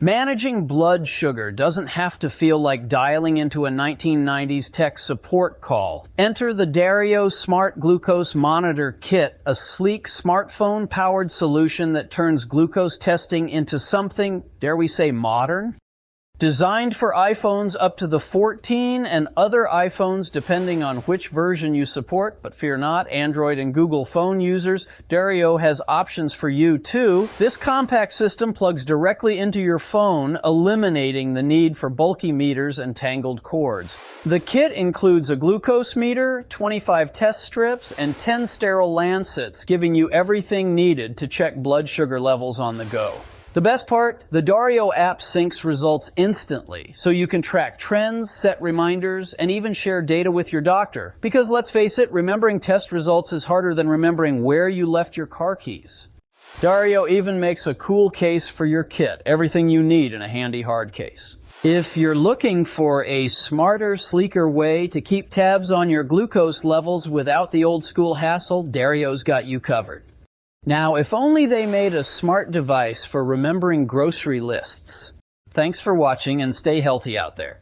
Managing blood sugar doesn't have to feel like dialing into a 1990s tech support call. Enter the DARIO Smart Glucose Monitor Kit, a sleek smartphone-powered solution that turns glucose testing into something, dare we say, modern? Designed for iPhones up to the 14 and other iPhones depending on which version you support, but fear not, Android and Google phone users, DARIO has options for you too. This compact system plugs directly into your phone, eliminating the need for bulky meters and tangled cords. The kit includes a glucose meter, 25 test strips, and 10 sterile lancets, giving you everything needed to check blood sugar levels on the go. The best part, the DARIO app syncs results instantly, so you can track trends, set reminders, and even share data with your doctor. Because let's face it, remembering test results is harder than remembering where you left your car keys. DARIO even makes a cool case for your kit, everything you need in a handy hard case. If you're looking for a smarter, sleeker way to keep tabs on your glucose levels without the old school hassle, DARIO's got you covered. Now, if only they made a smart device for remembering grocery lists. Thanks for watching and stay healthy out there.